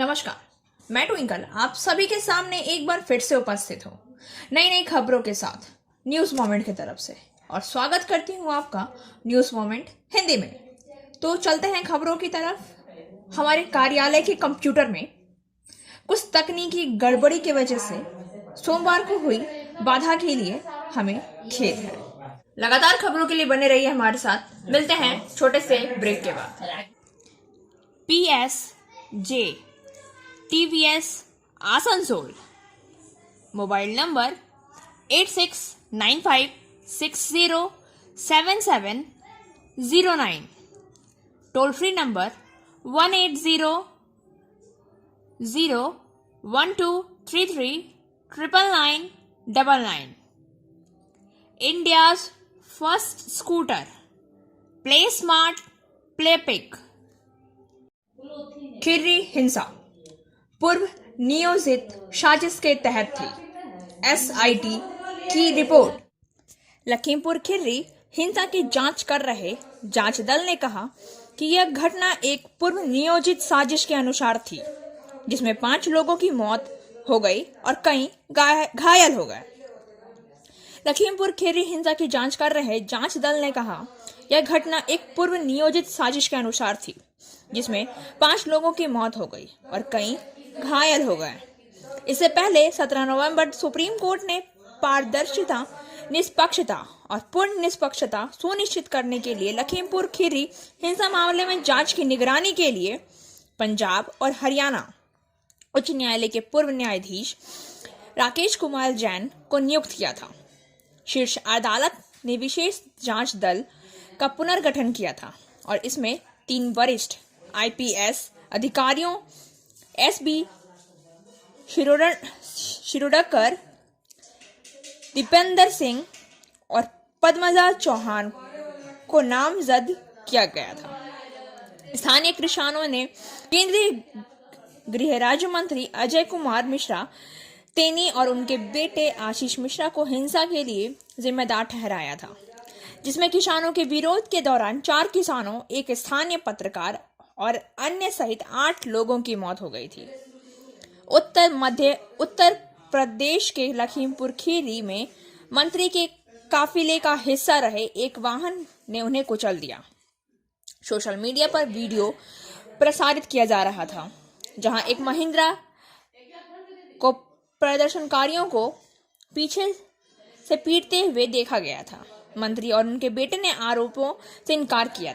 नमस्कार, मैं ट्विंकल आप सभी के सामने एक बार फिर से उपस्थित हूँ नई नई खबरों के साथ न्यूज़ मोमेंट की तरफ से और स्वागत करती हूँ आपका न्यूज़ मोमेंट हिंदी में। तो चलते हैं खबरों की तरफ। हमारे कार्यालय के कंप्यूटर में कुछ तकनीकी गड़बड़ी की वजह से सोमवार को हुई बाधा के लिए हमें खेद है। लगातार खबरों के लिए बने रहिए हमारे साथ। मिलते हैं छोटे से ब्रेक के बाद। PSJ TVS Asansol mobile number 8695607709, toll free number 1800123399999। India's first scooter play smart play pick. खिर्री हिंसा पूर्व नियोजित साजिश के तहत थी, SIT की रिपोर्ट। लखीमपुर खिर्री हिंसा की जांच कर रहे जांच दल ने कहा कि यह घटना एक पूर्व नियोजित साजिश के अनुसार थी, जिसमें 5 लोगों की मौत हो गई और कई घायल हो गए। लखीमपुर खिर्री हिंसा की जांच कर रहे जांच दल ने कहा यह घटना एक पूर्व नियोजित साजिश के अनुसार थी, जिसमें 5 लोगों की मौत हो गई और कई घायल हो गए। इससे पहले 17 नवंबर सुप्रीम कोर्ट ने पारदर्शिता, निष्पक्षता और पूर्ण निष्पक्षता सुनिश्चित करने के लिए लखीमपुर खिर्री हिंसा मामले में जांच की निगरानी के लिए पंजाब और हरियाणा उच्च न्यायालय के पूर्व न्यायाधीश राकेश कुमार जैन को नियुक्त किया था। शीर्ष अदालत ने विशेष जांच दल का पुनर्गठन किया था और इसमें 3 वरिष्ठ IPS अधिकारियों SB शिरोडकर, दीपेंद्र सिंह और पद्मजा चौहान को नामजद किया गया था। स्थानीय किसानों ने केंद्रीय गृह राज्य मंत्री अजय कुमार मिश्रा तेनी और उनके बेटे आशीष मिश्रा को हिंसा के लिए जिम्मेदार ठहराया था, जिसमें किसानों के विरोध के दौरान 4 किसानों, एक स्थानीय पत्रकार और अन्य सहित 8 लोगों की मौत हो गई थी। उत्तर प्रदेश के लखीमपुर खीरी में मंत्री के काफिले का हिस्सा रहे एक वाहन ने उन्हें कुचल दिया। सोशल मीडिया पर वीडियो प्रसारित किया जा रहा था, जहां एक महिंद्रा को प्रदर्शनकारियों को पीछे से पीटते हुए देखा गया था। मंत्री और उनके बेटे ने आरोपों से इनकार किया।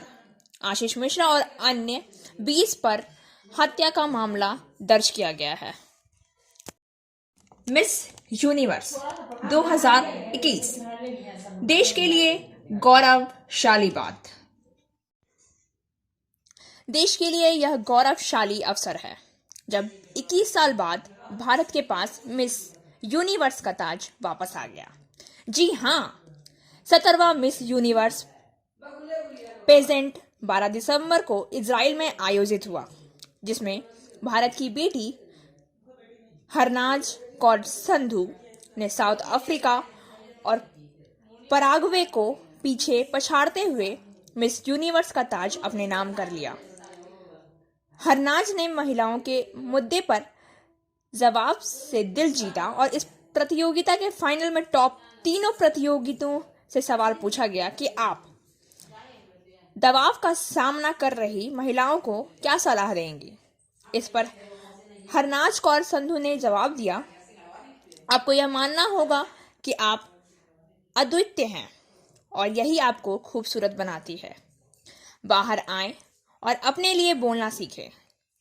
आशीष मिश्रा और अन्य 20 पर हत्या का मामला दर्ज किया गया है। मिस यूनिवर्स 2021 देश के लिए गौरवशाली बात। देश के लिए यह गौरवशाली अवसर है जब 21 साल बाद भारत के पास मिस यूनिवर्स का ताज वापस आ गया। जी हाँ, 17वां मिस यूनिवर्स पेजेंट 12 दिसंबर को इजराइल में आयोजित हुआ, जिसमें भारत की बेटी हरनाज कौर संधू ने साउथ अफ्रीका और पराग्वे को पीछे पछाड़ते हुए मिस यूनिवर्स का ताज अपने नाम कर लिया। हरनाज ने महिलाओं के मुद्दे पर जवाब से दिल जीता और इस प्रतियोगिता के फाइनल में टॉप 3 प्रतियोगियों से सवाल पूछा गया कि आप दबाव का सामना कर रही महिलाओं को क्या सलाह देंगी। इस पर हरनाज कौर संधू ने जवाब दिया, आपको यह मानना होगा कि आप अद्वितीय हैं और यही आपको खूबसूरत बनाती है। बाहर आएं और अपने लिए बोलना सीखें,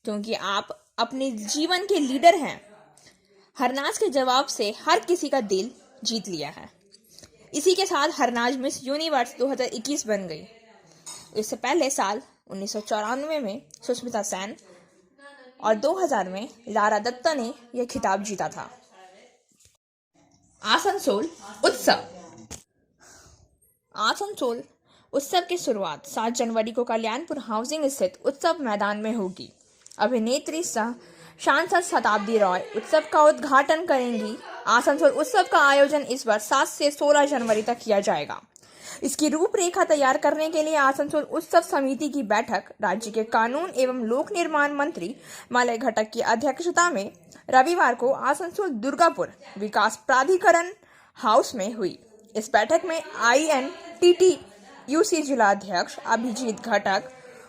क्योंकि आप अपने जीवन के लीडर हैं। हरनाज के जवाब से हर किसी का दिल जीत लिया है। इसी के साथ हरनाज मिस यूनिवर्स 2021 बन गई। इससे पहले साल 1994 में सुष्मिता सेन और 2000 में लारा दत्ता ने यह खिताब जीता था। आसनसोल उत्सव की शुरुआत 7 जनवरी को कल्याणपुर हाउसिंग स्थित उत्सव मैदान में होगी। अभिनेत्री सह सांसद शताब्दी रॉय उत्सव का उद्घाटन करेंगी। आसनसोल उत्सव का आयोजन इस बार 7 से 16 जनवरी तक किया जाएगा। इसकी रूपरेखा तैयार करने के लिए आसनसोल उत्सव समिति की बैठक राज्य के कानून एवं लोक निर्माण मंत्री मलय घटक की अध्यक्षता में रविवार को आसनसोल दुर्गापुर विकास प्राधिकरण हाउस में हुई। इस बैठक में INTTUC जिलाध्यक्ष अभिजीत घटक,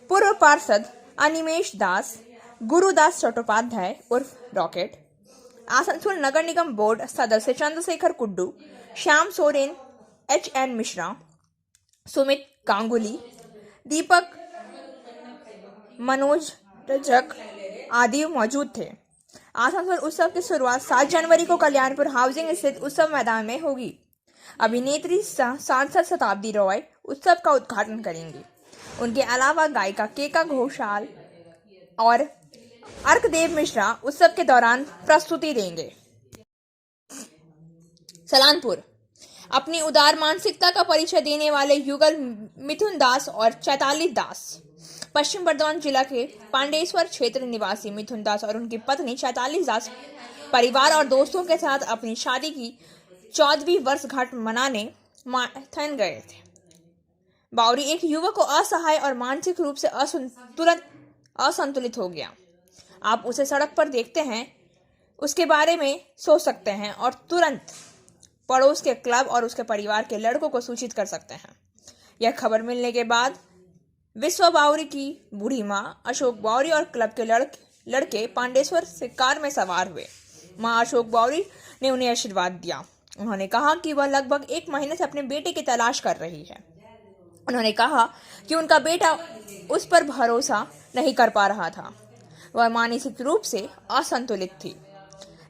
पूर्व पार्षद अनिमेश दास, गुरुदास चट्टोपाध्याय उर्फ रॉकेट, आसनसोल नगर निगम बोर्ड सदस्य चंद्रशेखर कुड्डू, श्याम सोरेन, HN मिश्रा, सुमित गांगुली, दीपक, मनोज रजक आदि मौजूद थे। आसनसोल उत्सव की शुरुआत 7 जनवरी को कल्याणपुर हाउसिंग स्थित उत्सव मैदान में होगी। अभिनेत्री सांसद शताब्दी रॉय उत्सव का उद्घाटन करेंगी। उनके अलावा गायिका केका घोषाल और अर्कदेव मिश्रा उत्सव के दौरान प्रस्तुति देंगे। सलानपुर अपनी उदार मानसिकता का परिचय देने वाले युगल मिथुन दास और चैताली दास। पश्चिम बर्धमान जिला के पांडेश्वर क्षेत्र निवासी मिथुन दास और उनकी पत्नी चैताली दास परिवार और दोस्तों के साथ अपनी शादी की 14वीं वर्षगांठ मनाने मायथन गए थे। बावरी एक युवक को असहाय और मानसिक रूप से असंतुलित हो गया। आप उसे सड़क पर देखते हैं, उसके बारे में सोच सकते हैं और तुरंत पड़ोस के क्लब और उसके परिवार के लड़कों को सूचित कर सकते हैं। यह खबर मिलने के बाद विश्व बावरी की बूढ़ी मां अशोक बावरी और क्लब के लड़के पांडेश्वर से कार में सवार हुए। मां अशोक बावरी ने उन्हें आशीर्वाद दिया। उन्होंने कहा कि वह लगभग 1 महीने से अपने बेटे की तलाश कर रही है। उन्होंने कहा कि उनका बेटा उस पर भरोसा नहीं कर पा रहा था, वह मानसिक रूप से असंतुलित थी।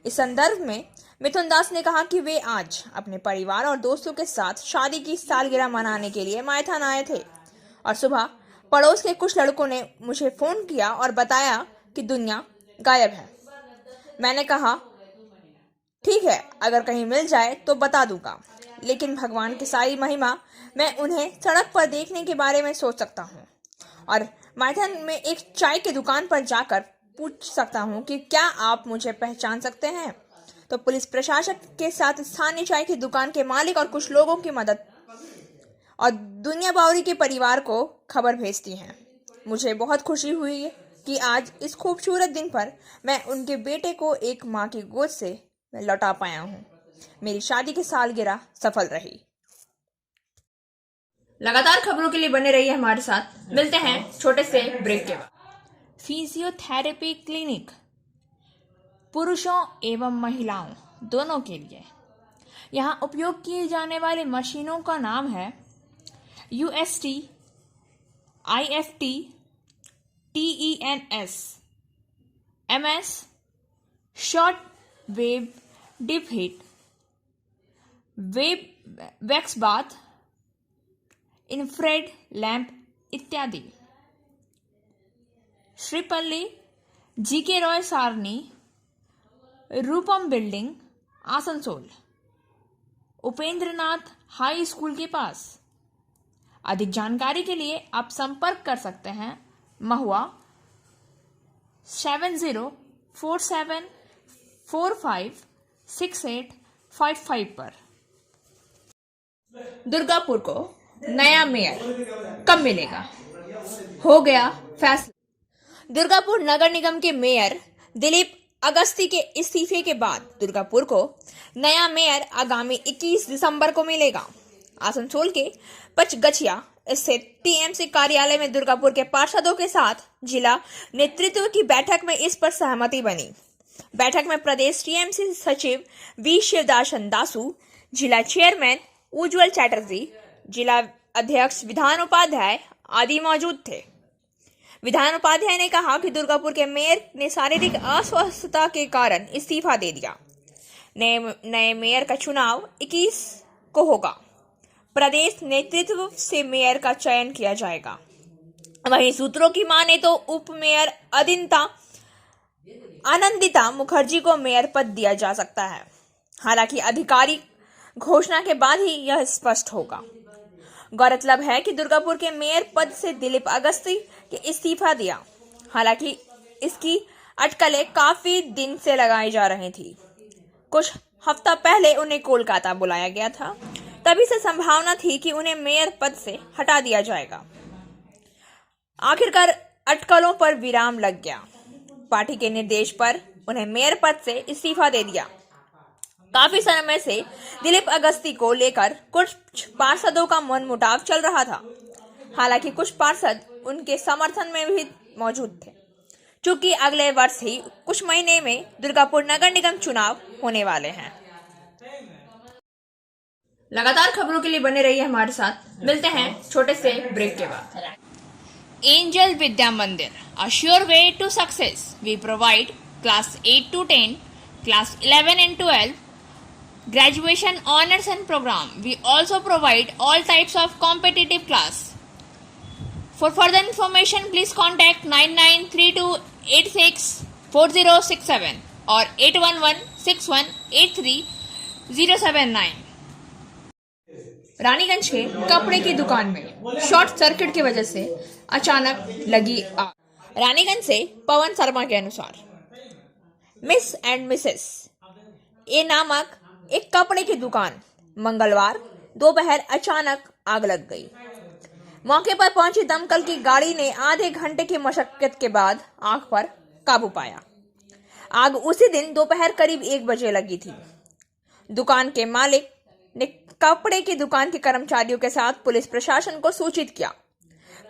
इस संदर्भ में मिथुन दास ने कहा कि वे आज अपने परिवार और दोस्तों के साथ शादी की सालगिरह मनाने के लिए मायथन आए थे और सुबह पड़ोस के कुछ लड़कों ने मुझे फोन किया और बताया कि दुनिया गायब है। मैंने कहा ठीक है, अगर कहीं मिल जाए तो बता दूंगा, लेकिन भगवान की सारी महिमा, मैं उन्हें सड़क पर देखने के बारे में सोच सकता हूँ और मायथन में एक चाय की दुकान पर जाकर पूछ सकता हूँ कि क्या आप मुझे पहचान सकते हैं। तो पुलिस प्रशासन के साथ स्थानीय चाय की दुकान के मालिक और कुछ लोगों की मदद और दुनिया बावरी के परिवार को खबर भेजती हैं। मुझे बहुत खुशी हुई कि आज इस खूबसूरत दिन पर मैं उनके बेटे को एक माँ की गोद से लौटा पाया हूँ। मेरी शादी की सालगिरह सफल रही। लगातार खबरों के लिए बने रहिए हमारे साथ। मिलते हैं छोटे से ब्रेक के बाद। फिजियोथेरेपी क्लिनिक पुरुषों एवं महिलाओं दोनों के लिए। यहाँ उपयोग किए जाने वाली मशीनों का नाम है UST, IFT, TENS, MS, short wave deep heat, wax bath, infrared lamp इत्यादि। Sripalli, GK Roy Sarani, Rupam building, Asansol, Upendranath high school के पास। अधिक जानकारी के लिए आप संपर्क कर सकते हैं महुआ 7047456855 पर। दुर्गापुर को नया मेयर कब मिलेगा? हो गया फैसला। दुर्गापुर नगर निगम के मेयर दिलीप अगस्ती के इस्तीफे के बाद दुर्गापुर को नया मेयर आगामी 21 दिसंबर को मिलेगा। आसनसोल के पचगछिया स्थित TMC कार्यालय में दुर्गापुर के पार्षदों के साथ जिला नेतृत्व की बैठक में इस पर सहमति बनी। बैठक में प्रदेश TMC सचिव V शिवदासन दासू, जिला चेयरमैन उज्जवल चैटर्जी, जिला अध्यक्ष विधान उपाध्याय आदि मौजूद थे। विधान उपाध्याय ने कहा कि दुर्गापुर के मेयर ने शारीरिक अस्वस्थता के कारण इस्तीफा दे दिया। नए मेयर का चुनाव 21 को होगा। प्रदेश नेतृत्व से मेयर का चयन किया जाएगा। वहीं सूत्रों की माने तो उप मेयर आनंदिता मुखर्जी को मेयर पद दिया जा सकता है। हालांकि आधिकारिक घोषणा के बाद ही यह स्पष्ट होगा। गौरतलब है कि दुर्गापुर के मेयर पद से दिलीप अगस्ती के इस्तीफा दिया। हालांकि इसकी अटकलें काफी दिन से लगाई जा रही थी। कुछ हफ्ता पहले उन्हें कोलकाता बुलाया गया था। तभी से संभावना थी कि उन्हें मेयर पद से हटा दिया जाएगा। आखिरकार अटकलों पर विराम लग गया। पार्टी के निर्देश पर उन्हें मेयर पद से इस्तीफा दे दिया। काफी समय से दिलीप अगस्ती को लेकर कुछ पार्षदों का मनमुटाव चल रहा था। हालांकि कुछ पार्षद उनके समर्थन में भी मौजूद थे, क्योंकि अगले वर्ष ही कुछ महीने में दुर्गापुर नगर निगम चुनाव होने वाले हैं। लगातार खबरों के लिए बने रहिए हमारे साथ। मिलते हैं छोटे से ब्रेक के बाद। एंजल विद्या मंदिर, a sure way to success. We provide class 8 to 10, class 11 and 12, graduation honors and program. We also provide all types of competitive class. For further information, please contact 9932864067 or 8116183079. Raniganj के कपड़े की दुकान में short circuit की वजह से अचानक लगी आग। रानीगंज से पवन शर्मा के अनुसार मिस एंड मिसेस ए नामक एक कपड़े की दुकान मंगलवार दोपहर अचानक आग लग गई। मौके पर पहुंची दमकल की गाड़ी ने आधे घंटे की मशक्कत के बाद आग पर काबू पाया। आग उसी दिन दोपहर करीब 1 बजे लगी थी। दुकान के मालिक ने कपड़े की दुकान के कर्मचारियों के साथ पुलिस प्रशासन को सूचित किया।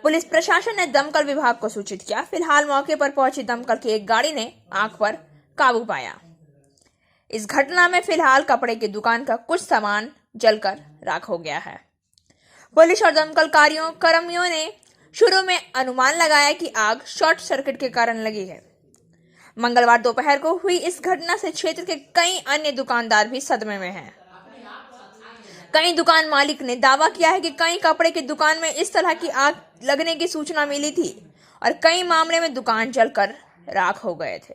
पुलिस प्रशासन ने दमकल विभाग को सूचित किया। फिलहाल मौके पर पहुंची दमकल की एक गाड़ी ने आग पर काबू पाया। इस घटना में फिलहाल कपड़े की दुकान का कुछ सामान जलकर राख हो गया है। पुलिस और दमकल कर्मियों ने शुरू में अनुमान लगाया कि आग शॉर्ट सर्किट के कारण लगी है। मंगलवार दोपहर को हुई इस घटना से क्षेत्र के कई अन्य दुकानदार भी सदमे में हैं। कई दुकान मालिक ने दावा किया है कि कई कपड़े की दुकान में इस तरह की आग लगने की सूचना मिली थी और कई मामले में दुकान जलकर राख हो गए थे।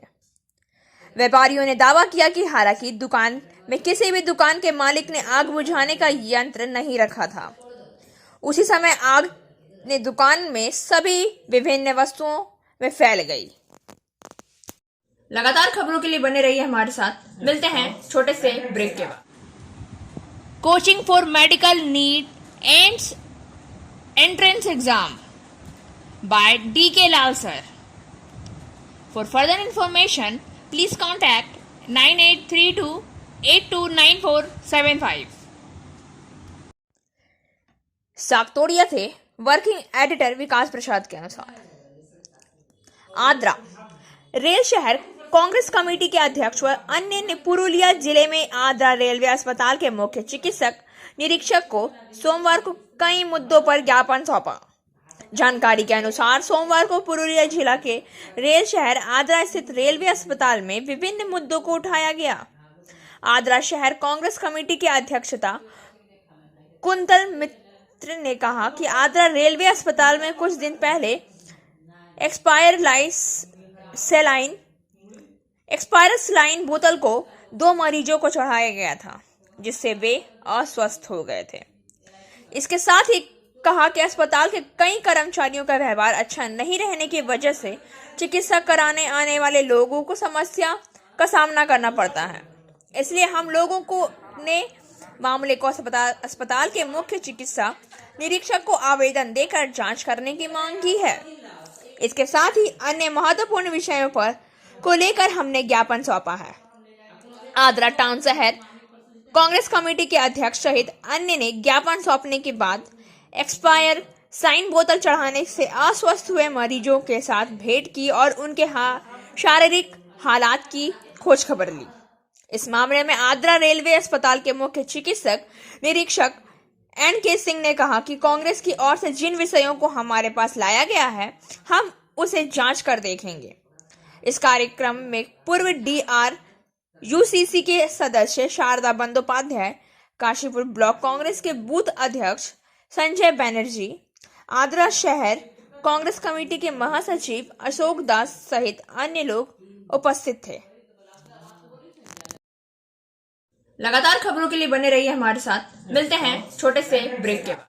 व्यापारियों ने दावा किया कि हालांकि दुकान में किसी भी दुकान के मालिक ने आग बुझाने का यंत्र नहीं रखा था। उसी समय आग ने दुकान में सभी विभिन्न वस्तुओं में फैल गई। लगातार खबरों के लिए बने रहिए हमारे साथ। मिलते हैं छोटे से ब्रेक के बाद। Coaching for medical NEET and entrance exam by D.K. Lal sir. For further information please contact 9832829475। Saktoria थे वर्किंग एडिटर विकास प्रसाद के अनुसार आद्रा रेल शहर कांग्रेस कमेटी के अध्यक्ष व अन्य ने पुरुलिया जिले में आद्रा रेलवे अस्पताल के मुख्य चिकित्सक निरीक्षक को सोमवार को कई मुद्दों पर ज्ञापन सौंपा। जानकारी के अनुसार सोमवार को पुरुलिया जिला के रेल शहर आद्रा स्थित रेलवे अस्पताल में विभिन्न मुद्दों को उठाया गया। आद्रा शहर कांग्रेस कमेटी के अध्यक्षता कुंतल मित्र ने कहा कि आद्रा रेलवे अस्पताल में कुछ दिन पहले एक्सपायर सलाइन बोतल को 2 मरीजों को चढ़ाया गया था, जिससे वे अस्वस्थ हो गए थे। इसके साथ ही कहा कि अस्पताल के कई कर्मचारियों का व्यवहार अच्छा नहीं रहने की वजह से चिकित्सा कराने आने वाले लोगों को समस्या का सामना करना पड़ता है। इसलिए हम लोगों को ने मामले को अस्पताल के मुख्य चिकित्सा निरीक्षक को आवेदन देकर जांच करने की मांग की है। इसके साथ ही अन्य महत्वपूर्ण विषयों पर को लेकर हमने ज्ञापन सौंपा है। आद्रा टाउन शहर कांग्रेस कमेटी के अध्यक्ष सहित अन्य ने ज्ञापन सौंपने के बाद एक्सपायर साइन बोतल चढ़ाने से अस्वस्थ हुए मरीजों के साथ भेंट की और उनके शारीरिक हालात की खोज खबर ली। इस मामले में आद्रा रेलवे अस्पताल के मुख्य चिकित्सक निरीक्षक N.K. सिंह ने कहा कि कांग्रेस की ओर से जिन विषयों को हमारे पास लाया गया है, हम उसे जांच कर देखेंगे। इस कार्यक्रम में पूर्व DRUCC के सदस्य शारदा बंदोपाध्याय, काशीपुर ब्लॉक कांग्रेस के बूथ अध्यक्ष संजय बनर्जी, आद्रा शहर कांग्रेस कमेटी के महासचिव अशोक दास सहित अन्य लोग उपस्थित थे। लगातार खबरों के लिए बने रहिए हमारे साथ। मिलते हैं छोटे से ब्रेक के बाद।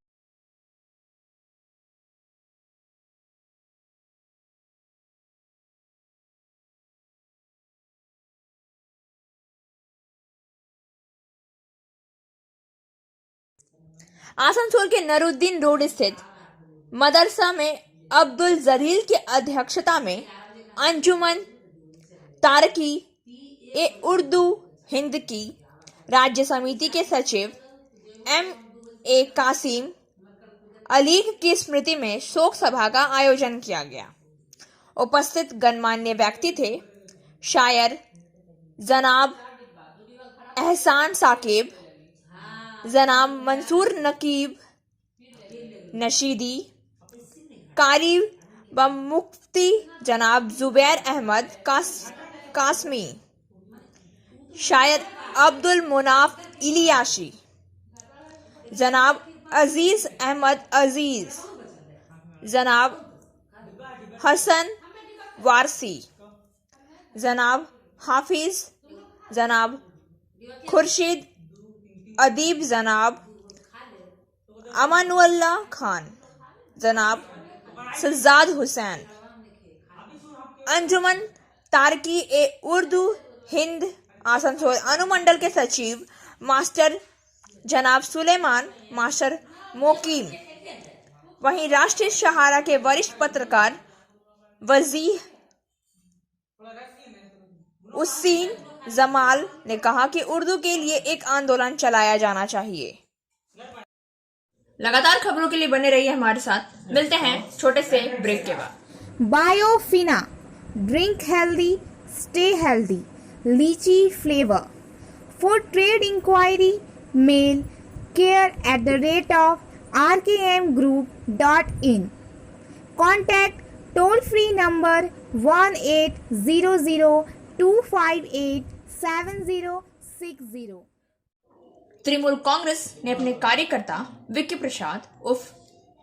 आसनसोल के नरुद्दीन रोड स्थित मदरसा में अब्दुल जलील की अध्यक्षता में अंजुमन तारकी ए उर्दू हिंद की राज्य समिति के सचिव M.A. कासिम अलीग की स्मृति में शोक सभा का आयोजन किया गया। उपस्थित गणमान्य व्यक्ति थे शायर जनाब एहसान साकिब, जनाब मंसूर नकीब नशीदी, कारी व मुफ्ती जनाब जुबैर अहमद कासमी, शायर अब्दुल मुनाफ इलियाशी, जनाब अजीज अहमद अजीज, जनाब हसन वारसी, जनाब हाफिज, जनाब खुर्शीद अदीब, जनाब अमानुअल्लाह खान, जनाब सज्जाद हुसैन, अंजुमन तारकी ए उर्दू हिंद आसनसोल अनुमंडल के सचिव मास्टर जनाब सुलेमान मास्टर मोकीम, वहीं राष्ट्रीय सहारा के वरिष्ठ पत्रकार वजीह उस्सीन जमाल ने कहा कि उर्दू के लिए एक आंदोलन चलाया जाना चाहिए। लगातार खबरों के लिए बने रहिए हमारे साथ। मिलते हैं छोटे से ब्रेक के बाद। Biofina, drink healthy, stay healthy, lychee flavour. For trade inquiry mail care@rkmgroup.in। Contact toll free number 1800-258-7060। Trinamool Congress ने अपने कार्यकर्ता विक्की प्रसाद उर्फ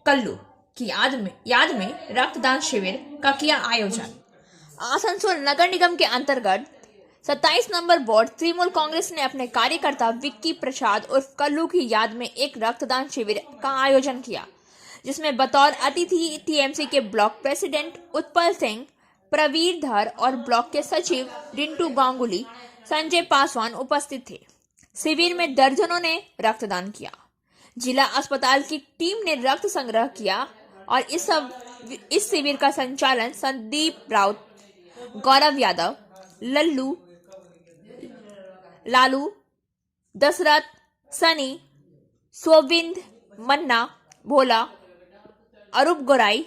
कल्लू की याद में रक्तदान शिविर का किया आयोजन। आसनसोल नगर निगम के अंतर्गत 27 नंबर वार्ड तृणमूल कांग्रेस ने अपने कार्यकर्ता विक्की प्रसाद उर्फ कल्लू की याद में एक रक्तदान शिविर का आयोजन किया, जिसमें बतौर अतिथि टीएमसी के ब्लॉक प्रेसिडेंट उत्पल सिंह, प्रवीर धर और ब्लॉक के सचिव रिंटू गांगुली, संजय पासवान उपस्थित थे। शिविर में दर्जनों ने रक्तदान किया। जिला अस्पताल की टीम ने रक्त संग्रह किया और इस शिविर का संचालन संदीप राउत, गौरव यादव, लालू, दशरथ, सनी, सोबिंद, मन्ना, भोला, अरूप गोराई,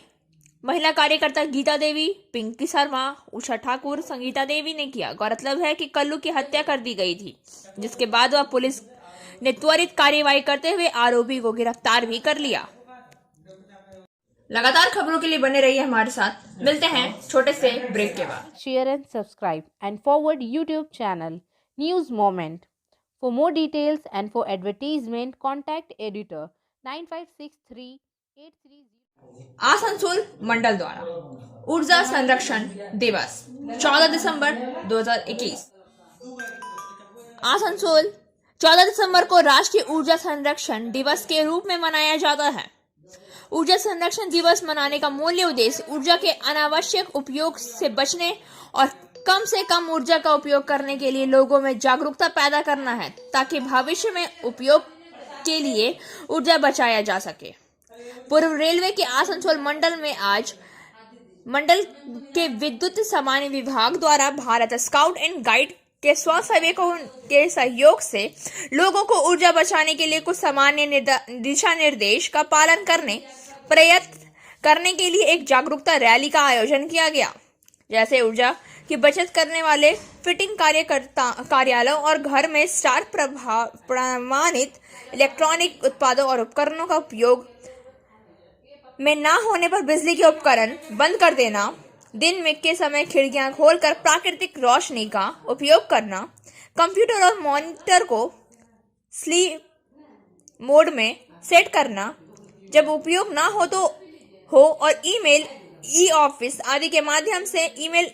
महिला कार्यकर्ता गीता देवी, पिंकी शर्मा, उषा ठाकुर, संगीता देवी ने किया। गौरतलब है कि कल्लू की हत्या कर दी गई थी, जिसके बाद वह पुलिस ने त्वरित कार्यवाही करते हुए आरोपी को गिरफ्तार भी कर लिया। लगातार खबरों के लिए बने रहिए हमारे साथ। मिलते हैं छोटे से ब्रेक के बाद। Share and subscribe and forward YouTube channel News Moment. For more details and for advertisement, contact editor 956383. Asansol मंडल द्वारा ऊर्जा संरक्षण दिवस 14 दिसंबर 2021। आसनसोल 14 दिसंबर को राष्ट्रीय ऊर्जा संरक्षण दिवस के रूप में मनाया जाता है। ऊर्जा संरक्षण दिवस मनाने का मूल उद्देश्य ऊर्जा के अनावश्यक उपयोग से बचने और कम से कम ऊर्जा का उपयोग करने के लिए लोगों में जागरूकता पैदा करना है, ताकि भविष्य में उपयोग के लिए ऊर्जा बचाया जा सके। पूर्व रेलवे के आसनसोल मंडल में आज मंडल के विद्युत सामान्य विभाग द्वारा भारत स्काउट एंड गाइड के स्वसेवकों के सहयोग से लोगों को ऊर्जा बचाने के लिए कुछ सामान्य दिशा निर्देश का पालन प्रयत्न करने के लिए एक जागरूकता रैली का आयोजन किया गया। जैसे ऊर्जा की बचत करने वाले फिटिंग कार्यालयों और घर में स्टार प्रमाणित इलेक्ट्रॉनिक उत्पादों और उपकरणों का उपयोग में ना होने पर बिजली के उपकरण बंद कर देना, दिन में के समय खिड़कियां खोलकर प्राकृतिक रोशनी का उपयोग करना, कंप्यूटर और मॉनिटर को स्लीप मोड में सेट करना, जब उपयोग ना हो और ईमेल, ई ऑफिस आदि के माध्यम से ईमेल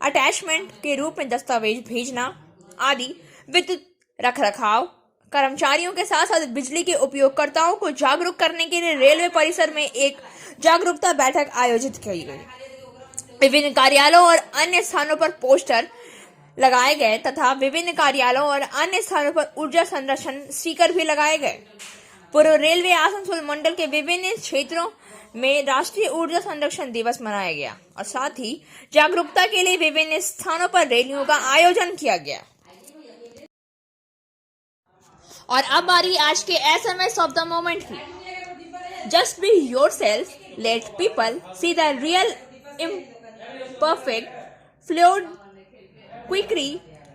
अटैचमेंट के रूप में दस्तावेज भेजना आदि। विद्युत रखरखाव कर्मचारियों के साथ साथ बिजली के उपयोगकर्ताओं को जागरूक करने के लिए रेलवे परिसर में एक जागरूकता बैठक आयोजित की गई। विभिन्न कार्यालयों और अन्य स्थानों पर पोस्टर लगाए गए तथा विभिन्न कार्यालयों और अन्य स्थानों पर ऊर्जा संरक्षण स्टिकर भी लगाए गए। पूर्व रेलवे आसनसोल मंडल के विभिन्न क्षेत्रों में राष्ट्रीय ऊर्जा संरक्षण दिवस मनाया गया और साथ ही जागरूकता के लिए विभिन्न स्थानों पर रैलियों का आयोजन किया गया। और अब बारी आज के SMS ऑफ द मोमेंट की। Just be yourself, let people see the real imperfect, fluid, quickly,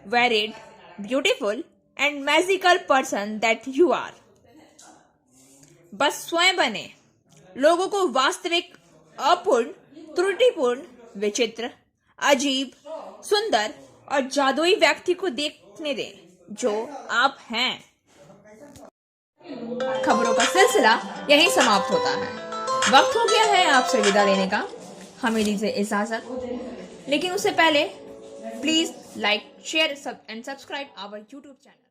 varied, beautiful and magical person that you are। बस स्वयं बने, लोगों को वास्तविक, अपूर्ण, त्रुटिपूर्ण, विचित्र, अजीब, सुंदर और जादुई व्यक्ति को देखने दें जो आप हैं। खबरों का सिलसिला यहीं समाप्त होता है। वक्त हो गया है आपसे विदा लेने का, हमें दीजिए इजाजत। लेकिन उससे पहले please like, share and subscribe our YouTube channel.